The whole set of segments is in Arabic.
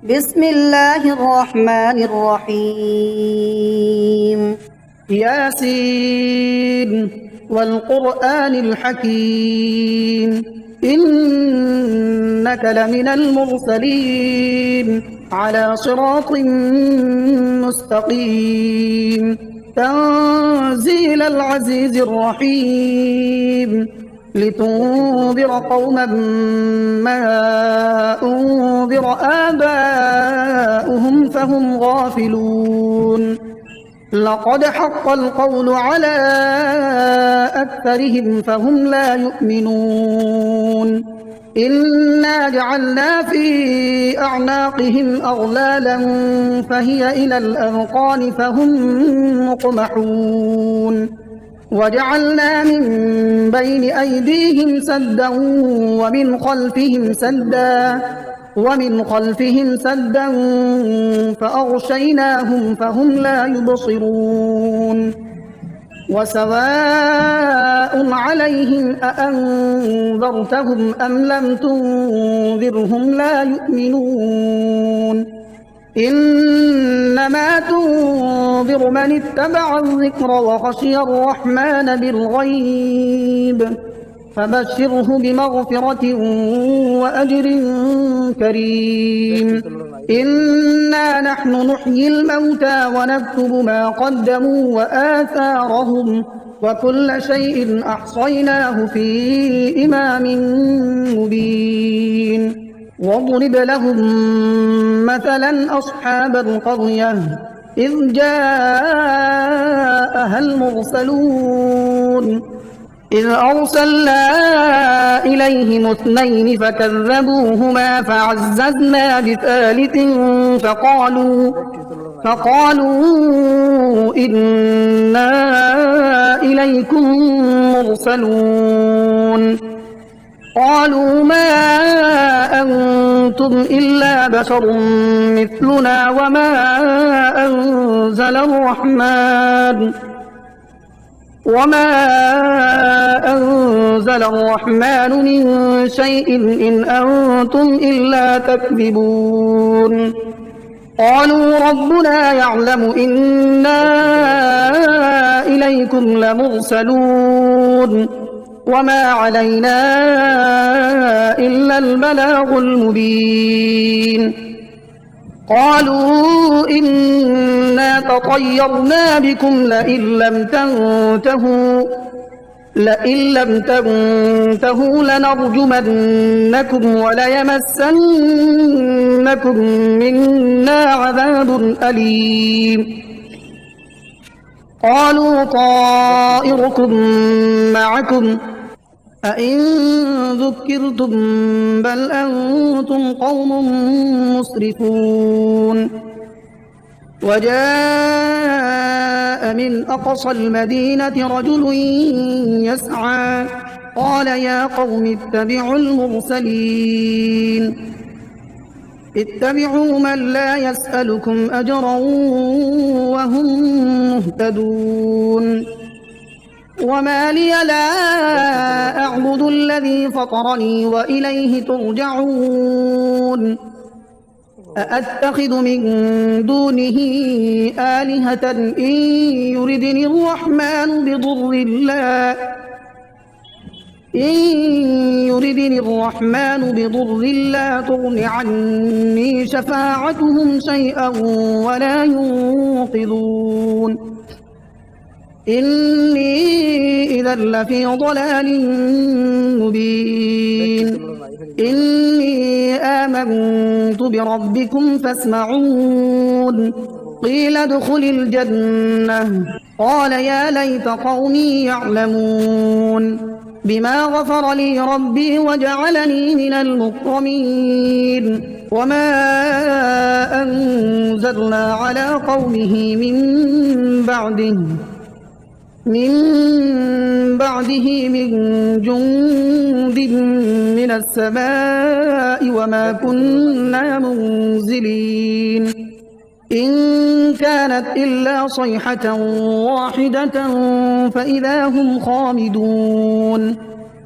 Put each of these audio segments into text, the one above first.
بسم الله الرحمن الرحيم. ياسين والقرآن الحكيم إنك لمن المرسلين على صراط مستقيم تنزيل العزيز الرحيم لتنذر قوما ما أنذر آباؤهم فهم غافلون لقد حق القول على أكثرهم فهم لا يؤمنون إنا جعلنا في أعناقهم أغلالا فهي إلى الأذقان فهم مقمحون وجعلنا من بين أيديهم سدا ومن خلفهم سدا فأغشيناهم فهم لا يبصرون وسواء عليهم أأنذرتهم أم لم تنذرهم لا يؤمنون إنما تنذر من اتبع الذكر وخشي الرحمن بالغيب فبشره بمغفرة وأجر كريم إنا نحن نحيي الموتى ونكتب ما قدموا وآثارهم وكل شيء أحصيناه في إمام مبين واضرب لهم مثلا أصحاب القرية إذ جاءها المرسلون إذ أرسلنا إليهم اثنين فكذبوهما فعززنا بثالث فقالوا إنا إليكم مرسلون قالوا ما أنتم إلا بشر مثلنا وما أنزل الرحمن من شيء إن أنتم إلا تكذبون قالوا ربنا يعلم إنا إليكم لمرسلون وما علينا إلا البلاغ المبين قالوا إنا تطيرنا بكم لئن لم تنتهوا لنرجمنكم وليمسنكم منا عذاب أليم قالوا طائركم معكم أئن ذكرتم بل أنتم قوم مسرفون وجاء من أقصى المدينة رجل يسعى قال يا قوم اتبعوا المرسلين اتبعوا من لا يسألكم أجرا وهم مهتدون وما لي لا أعبد الذي فطرني وإليه ترجعون أأتخذ من دونه آلهة إن يردني الرحمن بضر لا تغن عني شفاعتهم شيئا ولا ينقذون إني إذا لفي ضلال مبين إني آمنت بربكم فاسمعون قيل ادخل الجنة قال يا ليت قومي يعلمون بما غفر لي ربي وجعلني من المكرمين وما أنزلنا على قومه من بعده من جند من السماء وما كنا منزلين إن كانت إلا صيحة واحدة فإذا هم خامدون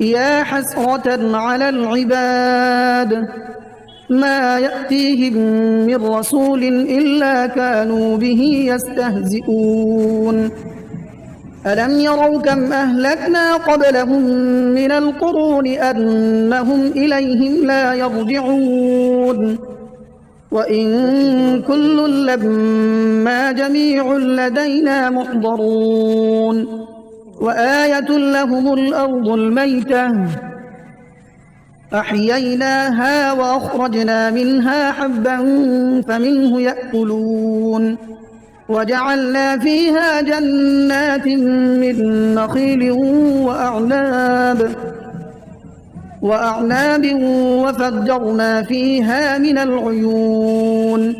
يا حسرة على العباد ما يأتيهم من رسول إلا كانوا به يستهزئون ألم يروا كم أهلكنا قبلهم من القرون أنهم إليهم لا يرجعون وإن كل لما جميع لدينا محضرون وآية لهم الأرض الميتة أحييناها وأخرجنا منها حبا فمنه يأكلون وجعلنا فيها جنات من نخيل وأعناب وفجرنا فيها من العيون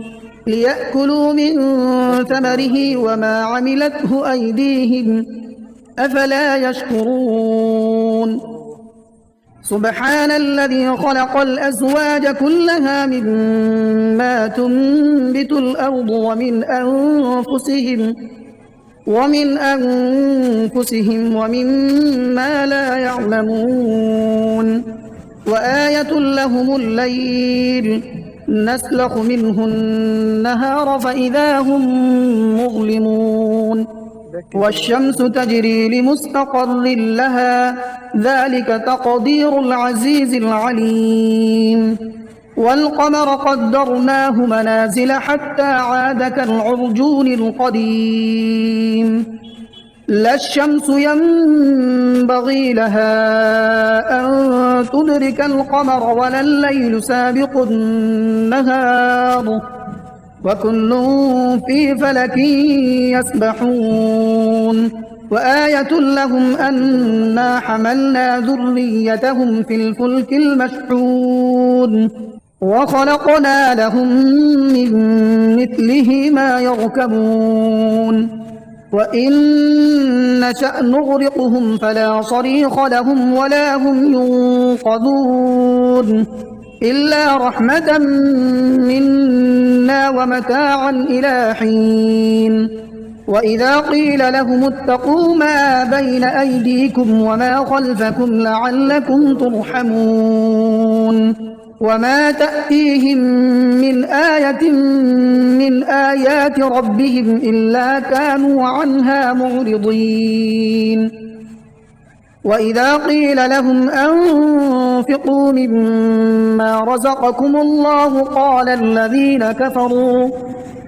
ليأكلوا من ثمره وما عملته أيديهم أفلا يشكرون سبحان الذي خلق الأزواج كلها مما تنبت الأرض ومن أنفسهم ومما لا يعلمون وآية لهم الليل نسلخ منه النهار فإذا هم مظلمون والشمس تجري لمستقر لها ذلك تقدير العزيز العليم والقمر قدرناه منازل حتى عاد كالعرجون القديم لا الشمس ينبغي لها أن تدرك القمر ولا الليل سابق النهار وكل في فلك يسبحون وآية لهم أنا حملنا ذريتهم في الفلك المشحون وخلقنا لهم من مثله ما يركبون وإن نشأ نغرقهم فلا صريخ لهم ولا هم ينقذون إلا رحمة منا ومتاعا إلى حين وإذا قيل لهم اتقوا ما بين أيديكم وما خلفكم لعلكم ترحمون وما تأتيهم من آية من آيات ربهم إلا كانوا عنها معرضين وإذا قيل لهم أنفقوا مما رزقكم الله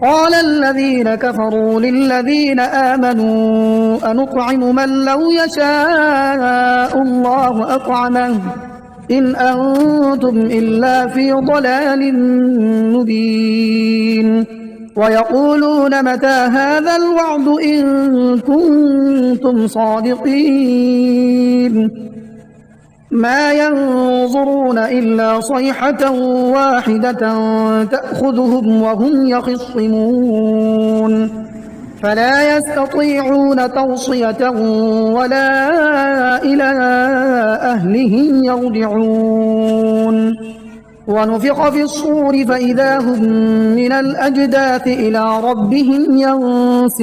قال الذين كفروا للذين آمنوا أنطعم من لو يشاء الله أطعمه إن أنتم إلا في ضلال مبين ويقولون متى هذا الوعد إن كنتم صادقين ما ينظرون إلا صيحة واحدة تأخذهم وهم يخصمون فلا يستطيعون توصية ولا إلى أهلهم يرجعون ونفخ في الصور فإذا هم من الأجداث إلى ربهم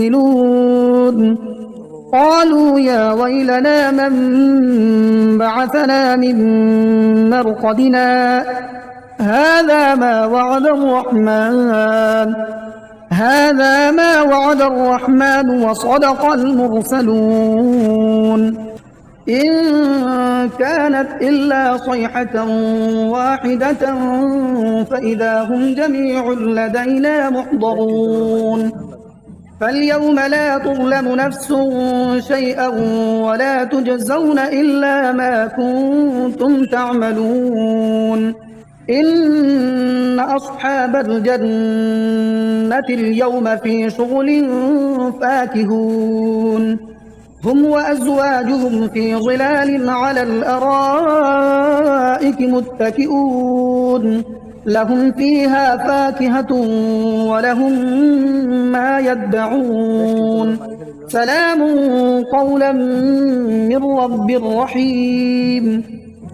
ينسلون قالوا يا ويلنا من بعثنا من مرقدنا هذا ما وعد الرحمن وصدق المرسلون إن كانت إلا صيحة واحدة فإذا هم جميع لدينا محضرون فاليوم لا تظلم نفس شيئا ولا تجزون إلا ما كنتم تعملون إن أصحاب الجنة اليوم في شغل فاكهون هم وأزواجهم في ظلال على الأرائك متكئون لهم فيها فاكهة ولهم ما يدعون سلام قولا من رب رحيم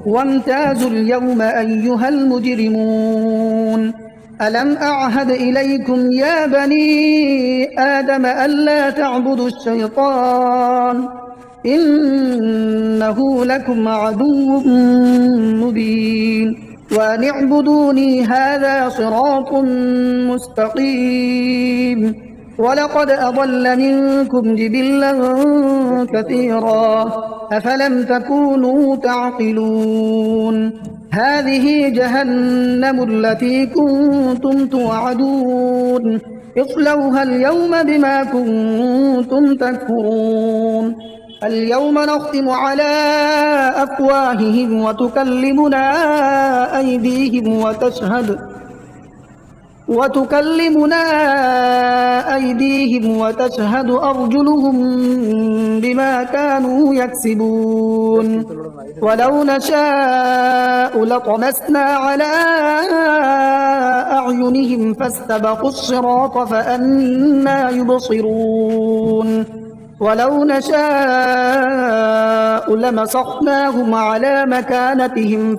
وامتازوا اليوم أيها المجرمون ألم أعهد إليكم يا بني آدم ألا تعبدوا الشيطان إنه لكم عدو مبين وأن اعبدوني هذا صراط مستقيم. ولقد أضل منكم جبلا كثيرا أفلم تكونوا تعقلون. هذه جهنم التي كنتم توعدون اصلوها اليوم بما كنتم تكفرون. اليوم نختم على أفواههم وتكلمنا أيديهم وتشهد أرجلهم بما كانوا يكسبون. ولو نشاء لطمسنا على أعينهم فاستبقوا الصراط فأنى يبصرون. ولو نشاء لمسخناهم على مكانتهم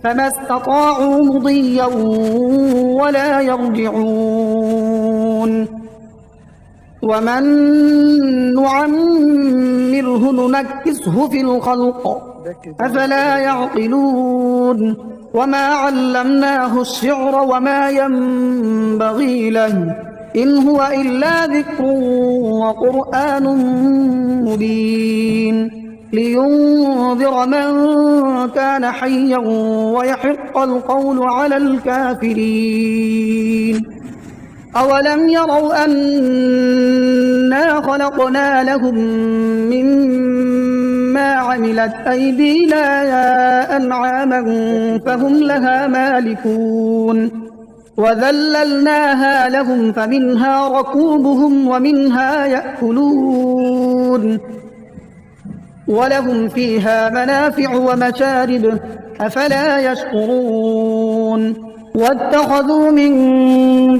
فما استطاعوا مضيا ولا يرجعون. ومن نعمره ننكسه في الخلق أفلا يعقلون. وما علمناه الشعر وما ينبغي له إن هو إلا ذكر وقرآن مبين لينذر من كان حيا ويحق القول على الكافرين. أولم يروا أنا خلقنا لهم مما عملت أيدينا أنعاما فهم لها مالكون وذللناها لهم فمنها ركوبهم ومنها يأكلون ولهم فيها منافع ومشارب أفلا يشكرون. واتخذوا من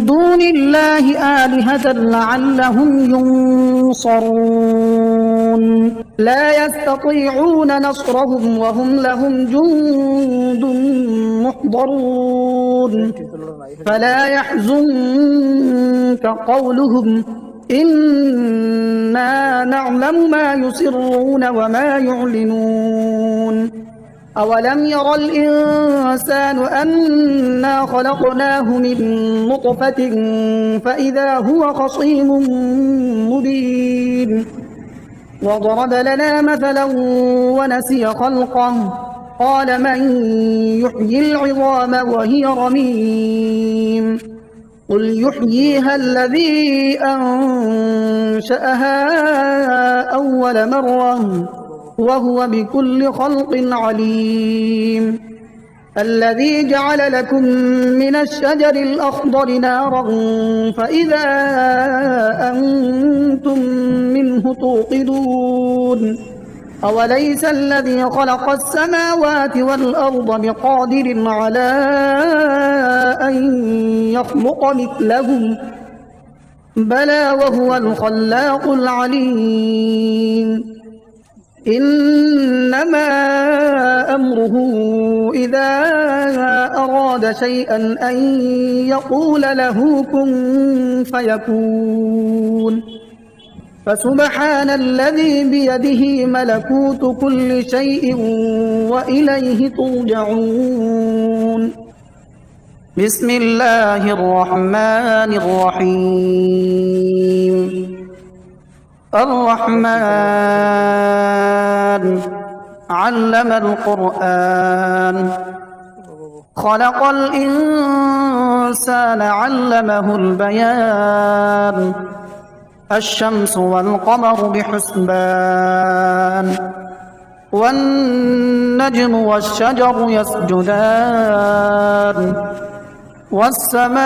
دون الله آلهة لعلهم ينصرون لا يستطيعون نصرهم وهم لهم جند محضرون. فلا يحزنك قولهم إنا نعلم ما يسرون وما يعلنون. أولم ير الإنسان أنا خلقناه من نطفة فإذا هو خصيم مبين. وضرب لنا مثلا ونسي خلقه قال من يحيي العظام وهي رميم قل يحييها الذي أنشأها أول مرة وهو بكل خلق عليم. الذي جعل لكم من الشجر الأخضر نارا فإذا أنتم منه توقدون. أوليس الذي خلق السماوات والأرض بقادر على أن يخلق مثلهم بلى وهو الخلاق العليم. إنما أمره إذا أراد شيئا أن يقول له كن فيكون. فسبحان الذي بيده ملكوت كل شيء وإليه ترجعون. بسم الله الرحمن الرحيم. الرحمن علم القرآن خلق الإنسان علمه البيان. الشمس والقمر بحسبان والنجم والشجر يسجدان والسماء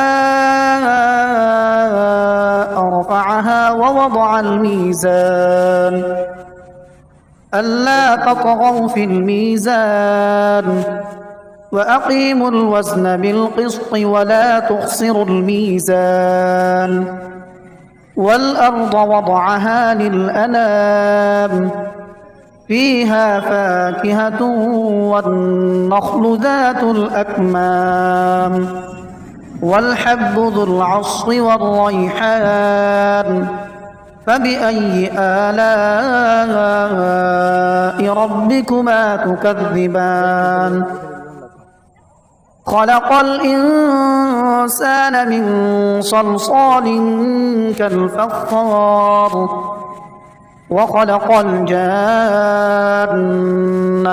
رفعها ووضع الميزان ألا تطغوا في الميزان وأقيموا الوزن بالقسط ولا تخسروا الميزان. والأرض وضعها للأنام فيها فاكهة والنخل ذات الأكمام والحب ذو العصف والريحان فبأي آلاء ربكما تكذبان خلق الإنسان من صلصال كالفخار وخلق الجان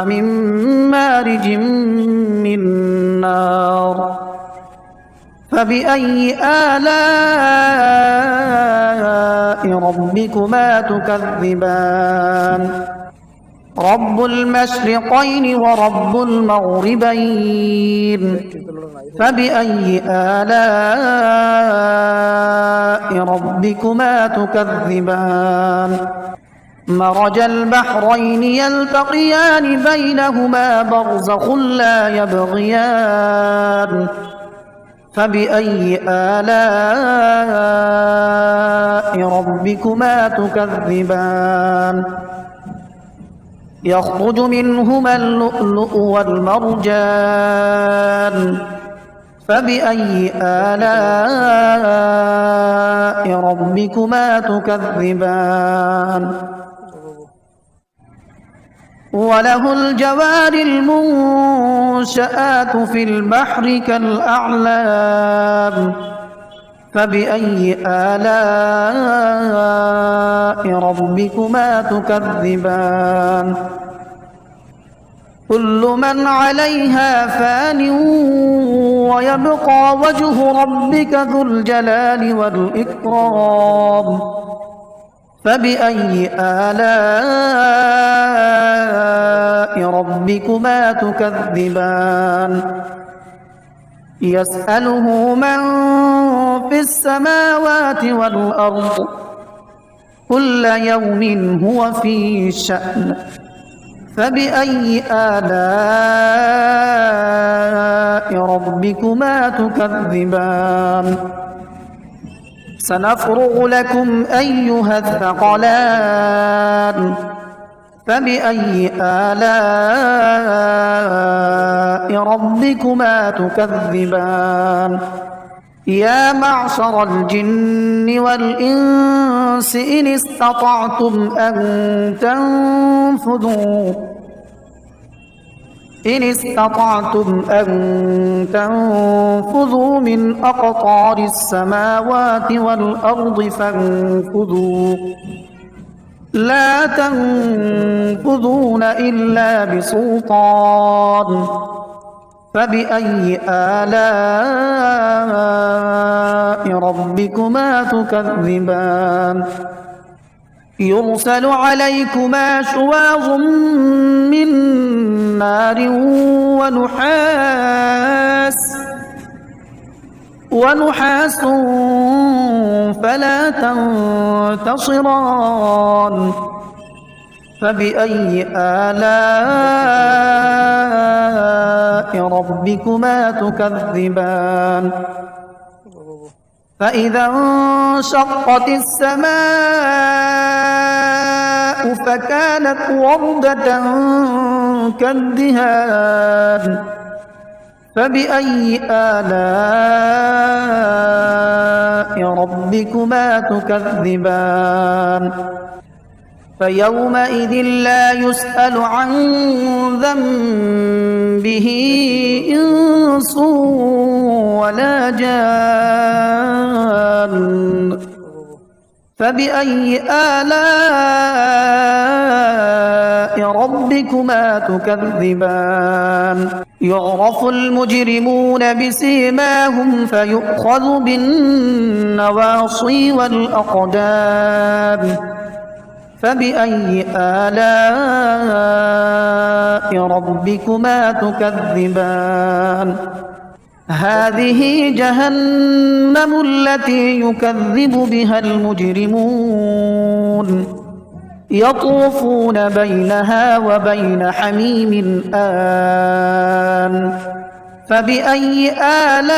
من مارج من نار فبأي آلاء ربكما تكذبان رب المشرقين ورب المغربين فبأي آلاء ربكما تكذبان مرج البحرين يلتقيان بينهما برزخ لا يبغيان فبأي آلاء ربكما تكذبان يخرج منهما اللؤلؤ والمرجان فبأي آلاء ربكما تكذبان وله الجوار المنشآت في البحر كالأعلام فبأي آلاء ربكما تكذبان كل من عليها فان ويبقى وجه ربك ذو الجلال والإكرام فبأي آلاء ربكما تكذبان يسأله من في السماوات والأرض كل يوم هو في شأن فبأي آلاء ربكما تكذبان سنفرغ لكم أيها الثقلان فبأي آلاء ربكما تكذبان يا معشر الجن والإنس إن استطعتم أن تنفذوا من أقطار السماوات والأرض فانفذوا لا تنفذون إلا بسلطان فبأي آلاء ربكما تكذبان يرسل عليكما شواظ من نار ونحاس فلا تنتصران فبأي آلاء ربكما تكذبان فإذا انشقت السماء فكانت وردة كالدهان فبأي آلاء ربكما تكذبان فيومئذ لا يسأل عن ذنبه إنس ولا جان فبأي آلاء ربكما تكذبان يعرف المجرمون بسيماهم فيؤخذ بالنواصي والأقدام فبأي آلاء ربكما تكذبان هذه جهنم التي يكذب بها المجرمون يطوفون بينها وبين حميم آن فبأي آلاء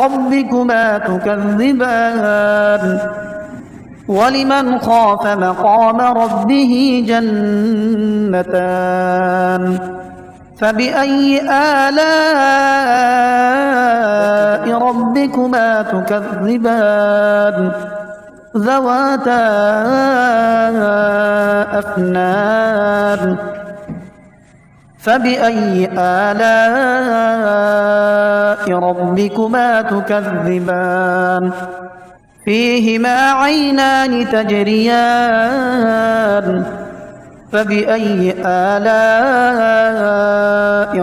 ربكما تكذبان ولمن خاف مقام ربه جنتان فبأي آلاء ربكما تكذبان ذواتا أفنان فبأي آلاء ربكما تكذبان فيهما عينان تجريان فبأي آلاء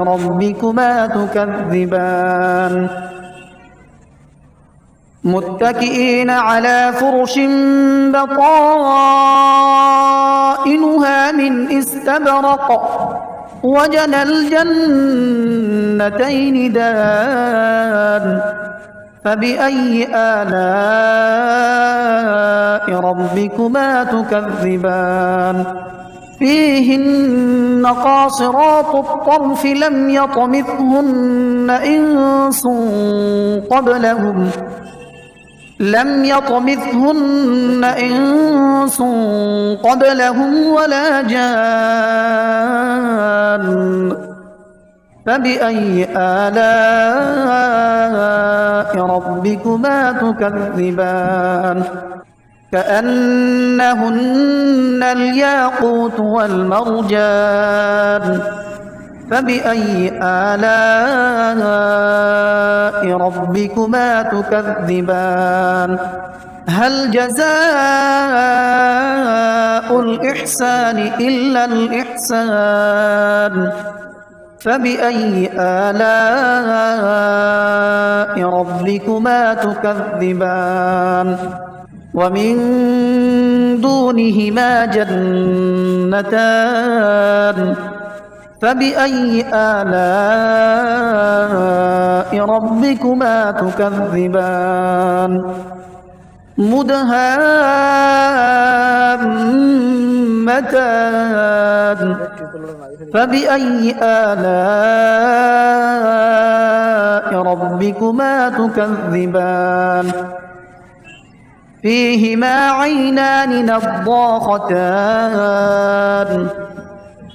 ربكما تكذبان متكئين على فرش بطائنها من استبرق وجنى الجنتين دان فبأي آلاء ربكما تكذبان فيهن قاصرات الطرف لم يطمثهن إنس قبلهم ولا جان فبأي آلاء ربكما تكذبان كأنهن الياقوت والمرجان فبأي آلاء ربكما تكذبان هل جزاء الإحسان إلا الإحسان فبأي آلاء ربكما تكذبان ومن دونهما جنتان فبأي آلاء ربكما تكذبان مدهامتان فبأي آلاء ربكما تكذبان فيهما عينان نضاختان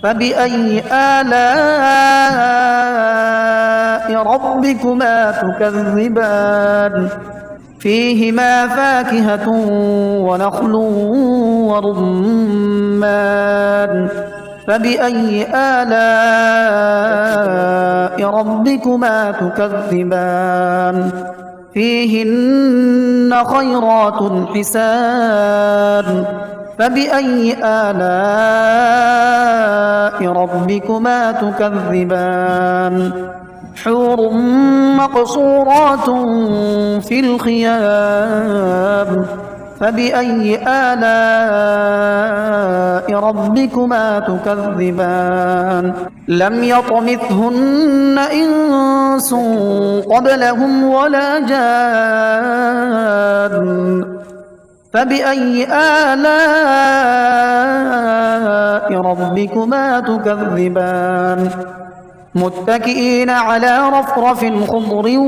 فبأي آلاء ربكما تكذبان فيهما فاكهة ونخل ورمان فبأي آلاء ربكما تكذبان فيهن خيرات حسان فبأي آلاء ربكما تكذبان حور مقصورات في الخيام فبأي آلاء ربكما تكذبان لم يطمثهن إنس قبلهم ولا جان فبأي آلاء ربكما تكذبان متكئين على رفرف خضر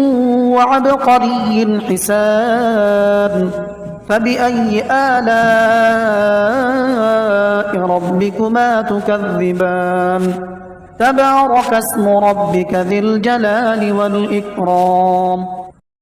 وعبقري حسان فبأي آلاء ربكما تكذبان تبارك اسم ربك ذي الجلال والإكرام